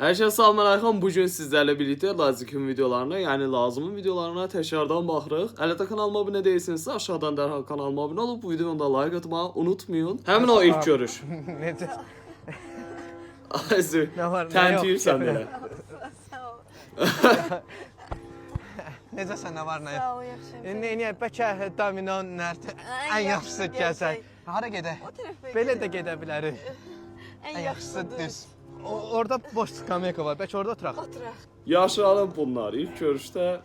Hər şey salamünaleyküm. Bugün sizlərlə birlikdə Lazikin videolarına, yəni lazımın videolarına təkrardan baxırıq. Hələ də kanalıma abunə deyilsinizsə, aşağıdan dərhal kanalıma abunə olub bu videonu da like atmağı unutmayın. Həmin o ilk görüş. Necə? Ayzu, Nə var? təntiyirsən belə. Necəsən, nə var, nə yox? Sağ ol, yaxşıyım. Niyə bəlkə domino nərd ən yaxşısı gəlsən. Hara gedək? O tərəfə Belə də gedə bilərik. ən yaxşısı düz. Orada boş skamyaka var. Bəlkə orada oturaq. Oturaq. Yaşayalım bunlar. İlk görüşdə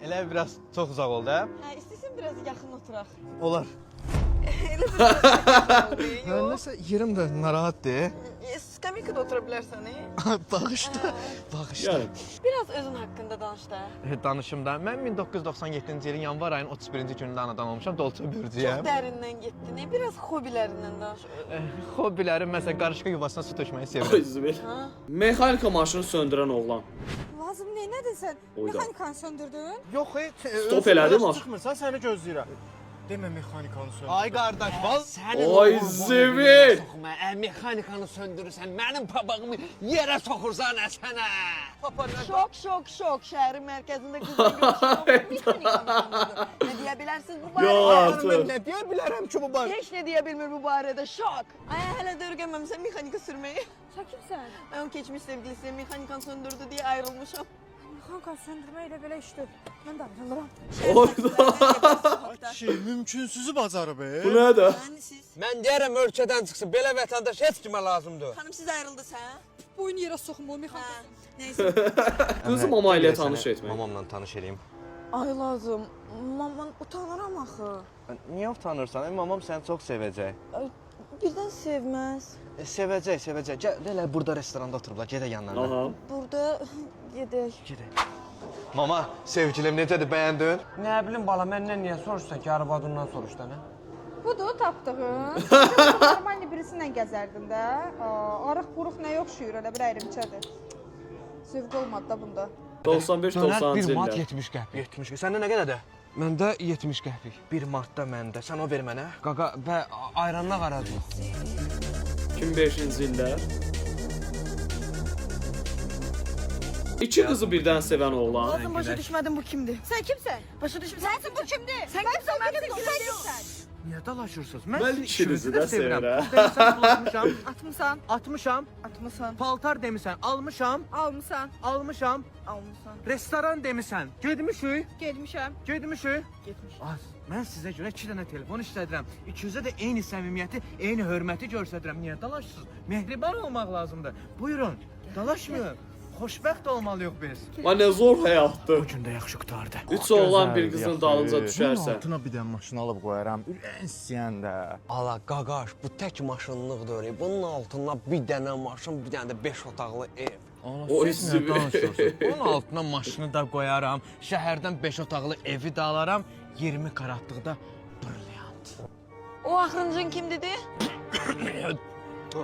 Elə biraz çox uzaq oldu, hə? Hə, istəsən biraz yaxın oturaq. Olar. Elə bir Mən nəsə yerim də narahatdır. Skamikada otura bilərsən, Bağışla. Bağışla. yəni Biraz özün haqqında danış da. Danışım da. Mən 1997-ci ilin yanvar ayının 31-ci günündə anadan olmuşam. Dolça Çox bürcüyəm. dərindən getdin. Biraz hobilərindən danış. Hobbilərim məsələn qarışqa yuvasına su tökməyi sevirəm. Ayzu bir. Ha? Mexanika maşını söndürən oğlan. Lazım ne? Nədir sən? Oyda. Mexanikanı söndürdün? Yox, heç. Stop elədi mi? Çıxmırsan, səni gözləyirəm. Demə mexanikanı söndür. Ay qardaş, bal. Ay zivil. Mexanikanı söndürürsən, mənim papağımı yerə soxursan əsənə. Papa nə? Şok. Şəhərin mərkəzində qızla görüşürəm. Mexanikanı ne deyə bilərsiniz bu Ya barədə? artıq. Mən nə deyə bilərəm ki bu bar? Heç nə deyə bilmir bu barədə. Şok. Ay, hələ də öyrənməmisən mexanika sürməyi. Sən kimsən? Mən o keçmiş sevgilisi mexanikanı söndürdü deyə ayrılmışam. Mexanikanı söndürmə elə belə işdir. Mən danışmıram. Oyda. Şey, mümkünsüzü bacarıb. Bu nədir? Yəni siz, Mən deyərəm ölkədən çıxsın, belə vətəndaş heç kimə lazımdır. xanım siz ayrıldınız hə? Boyun yerə soxma o Hə. mexanikanı. Nəysə. Qızı mama ilə tanış etmək. Mamamla tanış eləyim. Ay lazım. Maman utanıram axı. Niyə utanırsan? Mamam səni çox sevəcək. Birdən sevməz. Sevəcək. Gəl, elə burada restoranda oturublar, gedə yanlarına. Aha. Burada gedək. Gedək. Mama, sevgilim necədir, bəyəndin? Nə bilim bala, məndən niyə soruşsan ki, arvadından soruş da nə? Budur tapdığın. Normal birisindən gəzərdin də. Arıq buruq nə yoxşuyur elə bir əyrimçədir. Zövq olmadı da bunda. 95-90-cı illər. 70 qəpik. 70 qəpik. Səndə nə qədərdir? Məndə 70 qəpik. 1 martda məndə. Sən o ver mənə. Qaqa, bə ayranına qaradı. 2005-ci illər. İki qızı birdən sevən oğlan. Lazım başa düşmədim bu kimdir? Sən kimsən? Başa düşmürsən. Sənsin bu kimdir? Sən kimsən? Mən Sən kimsən? Niyə dalaşırsınız? Mən sizin ikinizi ikinizi də sevirəm. Demisən, pul Atmısan. atmışam. Atmısan. Paltar demisən, almışam. Almısan. Almışam. Almısan. Restoran demisən, getmişik. Getmişəm. Getmişik. Getmiş. Az. Mən sizə görə 2 dənə telefon işlədirəm. İkinizə də eyni səmimiyyəti, eyni hörməti göstərirəm. Niyə dalaşırsınız? Mehriban olmaq lazımdır. Buyurun, dalaşmayın. Xoşbəxt olmalıyıq biz. Ay nə zor həyatdır. Bu gün də yaxşı qutardı. Üç oğlan bir qızın dalınca düşərsə. Altına bir dənə maşın alıb qoyaram. Ürən istəyəndə. Ala qaqaş, bu tək maşınlıqdır. Bunun altına bir dənə maşın, bir dənə də 5 otaqlı ev. O hissi Onun altına maşını da qoyaram. Şəhərdən 5 otaqlı evi də alaram. 20 karatlıqda brilliant. O axırıncın kim dedi?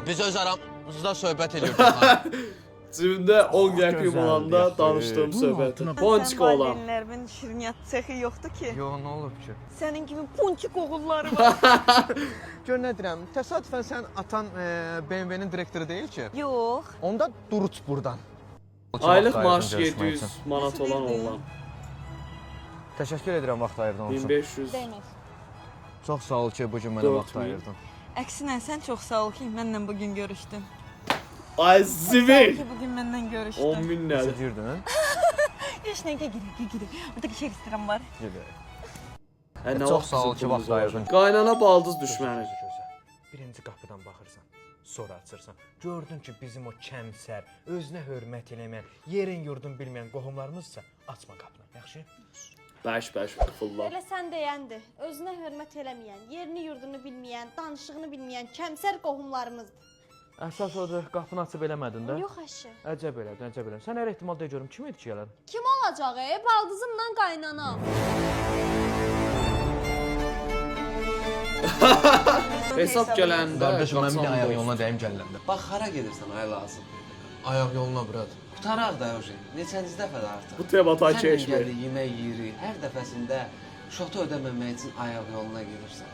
Biz öz aramızda söhbət edirdik. Cibində 10 qəpik olanda danışdığım söhbət. Ponçik Sən oğlan. valideynlərimin şirniyyat sexi yoxdur ki. Yox, nə olub ki? Sənin kimi ponçik oğulları var. Gör nə deyirəm, təsadüfən sən atan BMW-nin direktoru deyil ki? Yox. Onda duruç burdan. Aylıq maaş 700 manat olan oğlan. Təşəkkür edirəm vaxt ayırdığın üçün. 1500. Değmez. Çox sağ ol ki, bu gün mənə 4000. vaxt ayırdın. Əksinə sən çox sağ ol ki, mənlə bu gün görüşdün. Ay zivil. Ki bu gün mənlə 10 görüşdün. min Necə nədir? deyirdin? Heç nə girir. Burada şey ekstram var. Hə, nə Çox vaxt sağ ol bizim ki, vaxt pulumuz ayırdın. var? Qaynana baldız düşməni. Birinci qapıdan baxırsan, sonra açırsan. Gördün ki, bizim o kəmsər, özünə hörmət eləməyən, yerin yurdun bilməyən qohumlarımızsa, açma qapını, yaxşı? Bəş fırlar. Elə sən deyəndir. Özünə hörmət eləməyən, yerini yurdunu bilməyən, danışığını bilməyən kəmsər qohumlarımızdır. Əsas odur, qapını açıb eləmədin də. Yox əşi. Əcəb elədin. Sən hər ehtimalda görüm kim idi ki gələn? Kim olacaq baldızımla qaynanam. Hesab gələndə Qardaşım, mən bir qaçan ayaq dost. yoluna dəyim gəlləndə. Bax, hara gedirsən, ay lazım. Ayaq yoluna, brat. Qutaraq da Eugene, neçənci dəfədir artıq. Bu temata Səninlə keçmir. gəlir, yemək yeyirik, hər dəfəsində şotu ödəməmək üçün ayaq yoluna gedirsən.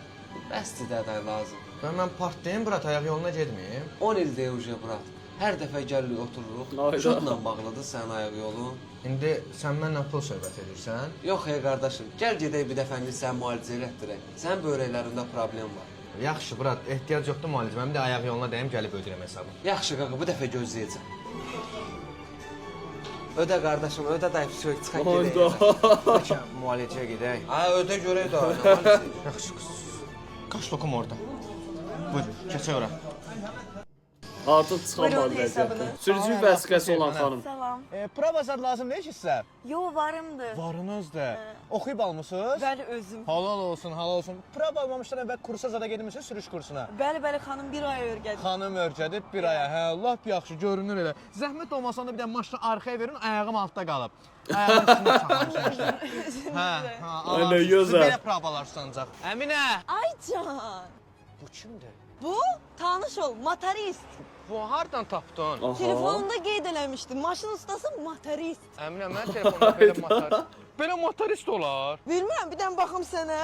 Bəsdir də lazım. Mən partlayım, brat, ayaq yoluna getməyim. 10 ildir Eugene, brat. Hər dəfə gəlirik, otururuq. Ayda. Şutla bağlıdır sənin ayaq yolun. İndi sən mənlə pul söhbət edirsən? Yox, qardaşım, gəl gedək bir dəfəlik sən müalicə elətdirək. Sənin böbrəklərində problem var. Yaxşı, brat, ehtiyac yoxdur müalicə. Mən bir ayaq yoluna dəyim, gəlib ödəyirəm hesabı. Yaxşı qaqa, bu dəfə gözləyəcəm. Ödə qardaşım, ödə dayı söz çıxaq gedək. Bəlkə müalicəyə gedək. Ha, ödə görək də, nə var? Yaxşı, qaç lokum orada. Buyur, keçək ora. Artıq çıxamadı vəziyyətdən. Sürücü vəsiqəsi olan xanım. Salam. Pravazad lazım deyil ki sizə? Yo, varımdır. Varınızdır. Oxuyub almısınız? Bəli, özüm. Halal olsun, halal olsun. Prav almamışdan əvvəl kursa zada gedmisiniz, sürüş kursuna? Bəli, xanım bir ay örgədi. Xanım örgədib bir aya. Hə, lap yaxşı görünür elə. Zəhmət olmasa da bir də maşını arxaya verin, ayağım altda qalıb. Ayağın üstünə çaxmışım maşını. Hə, Ay, nə gözəl. Belə pravalar sancaq. Əminə! Ay can. Bu kimdir? Bu tanış ol, motorist. Bu hardan tapdın? Aha. Telefonunda qeyd eləmişdim. Maşın ustası motorist. Əminə, mən telefonda belə motor... Belə motorist olar. Bilmirəm, bir dən baxım sənə.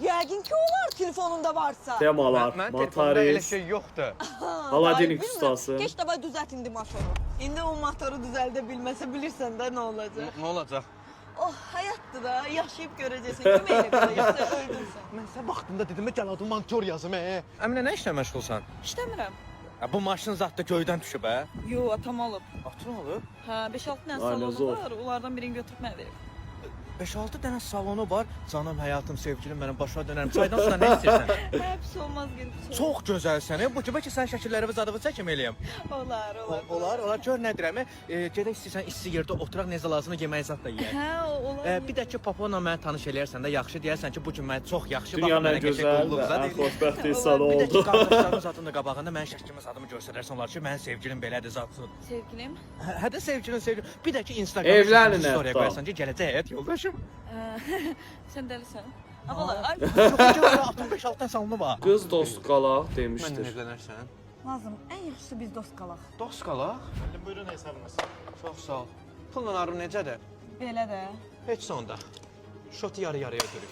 Yəqin ki olar telefonunda varsa. Temalar, Mən telefonda elə motorist, şey yoxdur. Paladinik Bilmirəm. ustası. Keç davay düzelt indi motoru. İndi o motoru düzəldə bilməsə bilirsən də nə olacaq. Nə olacaq? Oh, həyatdır da, yaşayıb görəcəksən. Kim elə belə, yoxsa öldürsən. Mən sən vaxtında dedim, gəl adım motor yazım. Əminə, nə işlə məşğulsan? İşləmirəm. Bu maşın zat da göydən düşüb, hə? Yo, atam alıb. Atın olub. Hə, 5-6 dənə Ay, nə salonu zor. var, onlardan birini götürüb mənə verib. 5-6 dənə salonu var. Canım, həyatım, sevgilim mənim başına dönərəm. Çaydan sonra nə istəyirsən? Hə, pis olmaz gedib. Çox gözəlsən. Bu kimi ki sən şəkillərimi zadımı çəkim eləyəm. Olar. Olar. Gör nə deyirəm. Gedək istəyirsən isti yerdə oturaq necə lazımdır yemək zat da yeyək. Hə, olar. Bir də ki Paponla məni tanış eləyərsən də yaxşı deyərsən ki bu gün mən çox yaxşı Dünyanın ən gözəl və ən xoşbəxt insanı Bir də ki oldu. qardaşlarım zadının da qabağında mənim şəklimi zadımı göstərərsən onlar ki mənim sevgilim belədir zatsın. Sevgilim. Hə də sevgilin. Bir də ki Instagramda Evlənin story hətta. qoyarsan ki gələcək həyat yoldaşım. Sən dəlisən. Amma ay, Atın 5-6 dənə salonu var. Qız dost qalaq Mənlə demişdir. evlənərsən. Lazım, ən yaxşısı biz dost qalaq. Dost qalaq. Buyurun hesabınız. Çox sağ ol. Pulla arım necədir? belə də. Heç sonda. Şotu yarı-yarıya ötürük.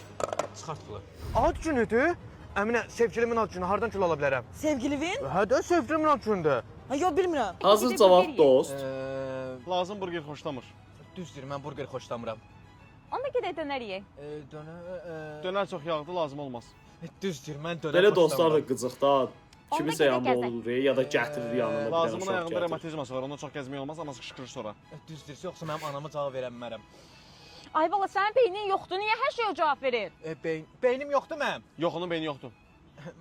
Çıxart pulu. Ad günüdür. Əminə, sevgilimin ad günü. Hardan kül ala bilərəm? Sevgilivin? Hə də sevgilimin ad günüdür. Ha, yo bilmirəm. Hazır cavab dost. Lazım burger xoşlamır. Düzdür, mən burger xoşlamıram. Onda gedək dönər yeyək. Dönər çox yağdı, lazım olmaz. Düzdür, mən dönər Belə dostlar da xoşlamıram. qıcıqda. Kimisə yanında olur ya da gətirir yanında bir dənə Lazımın uşaq ayağında gətirir. revmatizması var, ondan çox gəzmək olmaz, amma qışqırır sonra. Düzdür, yoxsa mənim anama cavab verə bilmərəm. Ay bala, sənin beynin yoxdur. Niyə hər şeyə cavab verir? Beynim yoxdur mənim. Yox, onun beyni yoxdur.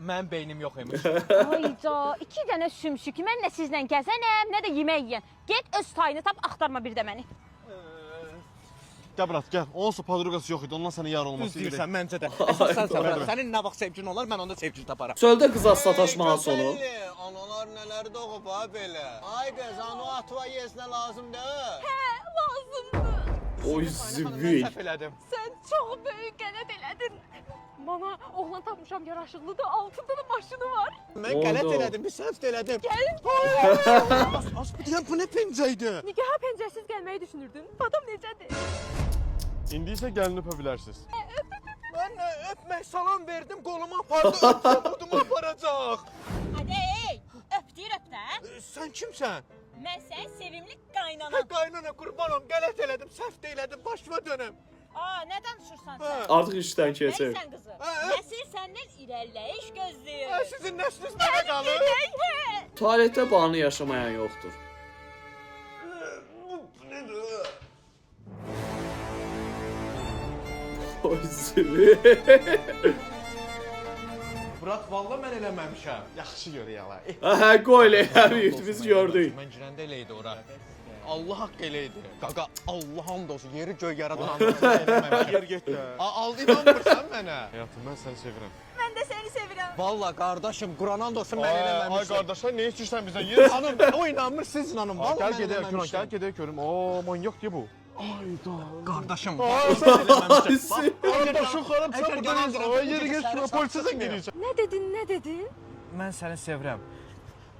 Mənim beynim yox imiş. Ayca, 2 dənə sümsük. Mən nə sizlə gəzənəm, nə də yemək yeyən. Get öz tayını tap, axtarma bir də məni. Gəl brat, gəl. Onsuz podrugası yox idi, ondan sənə yar olması Düz idi. deyirsən, məncə də. Əsas sənsən, brat. Sənin nə vaxt sevgilin olar, mən onda sevgili taparam. Çöldə qıza sataşmanın sonu. Analar nələr doğub ha belə. Ay qız, anu atva yesinə lazımdır. Oy zivil. Səhv elədim. Sən çox böyük qələt elədin. Bana oğlan tapmışam yaraşıqlıdır, altında da maşını var. Mən Oldu. qələt elədim, bir səhv elədim. Az bir deyəm, bu nə pencəydi? Nikaha pəncərəsiz gəlməyi düşünürdün. Adam necədir? İndi isə gəlin öpə bilərsiniz. Mən öpmək salam verdim, qolumu apardı, öpdüm, budumu aparacaq. Hadi öpdür öp də. Sən kimsən? Mən sənin sevimli qaynanam. Hə, qaynana qurbanım, qələt elədim, səhv də elədim, başıma dönüm. Aa, nə danışırsan sən? Artıq işdən keçir. Nəysən qızı? Hə. Nəsil səndən irəliləyiş gözləyir. Sizin nəsliniz mənə qalır. Tualetdə bağını yaşamayan yoxdur. Oy zivil. Murat, valla mən eləməmişəm. Yaxşı görək ala. Hə, qoy eləyəməyib, biz gördük. Mən girəndə elə idi ora. Allah haqqı elə idi. Qaqa, Allah hamd olsun, yeri göy yaradan hamdolsun eləməmişəm. Yer get. Aldı inanmırsan mənə. Həyatım, mən səni sevirəm. Mən də səni sevirəm. Valla qardaşım, Quranan olsun mən Ay eləməmişəm. qardaşlar, nə istəyirsən bizdən? Yer Hanım, o inanmır, siz inanın. Valla Gəl mən gedək görüm, eləməmişəm. gəl gedək görüm. Oo, manyak deyə bu. Ayda. Qardaşım, Ay, sən eləməmişəm. Qardaşım xarab Əgər sən yalan burada. deyirsən, Ay, yeri get, şuna polisə gedəcəm. Nə dedin? Mən səni sevirəm.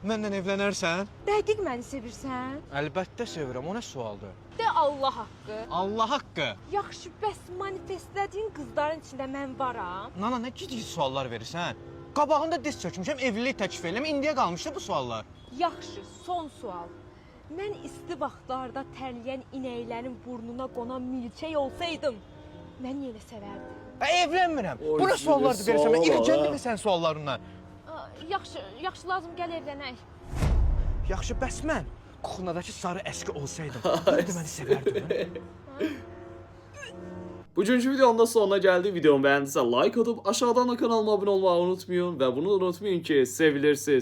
Mənlə evlənərsən? Dəqiq məni sevirsən? Əlbəttə sevirəm, o nə sualdır? De Allah haqqı. Allah haqqı. Yaxşı, bəs manifestlədiyin qızların içində mən varam. Nana, nə gidici suallar verirsən? Qabağında diz çökmüşəm, evlilik təklif edirəm, indiyə qalmışdı bu suallar. Yaxşı, son sual. Mən isti vaxtlarda tərləyən inəklərin burnuna qonan milçək olsaydım, mən yenə sevərdim. Evlənmirəm. Oy, Bu nə suallardır verirsən? Mən sual var, irəcəldim hə? sən suallarından. Yaxşı, lazım gəl evlənək. Yaxşı, bəs mən kuxnadakı sarı əski olsaydım, indi məni sevərdin. Bugünkü videonun da sonuna geldi. Videomu beğendiyse like atıp aşağıdan da kanalıma abone olmayı unutmayın. Ve bunu da unutmayın ki sevilirsiniz.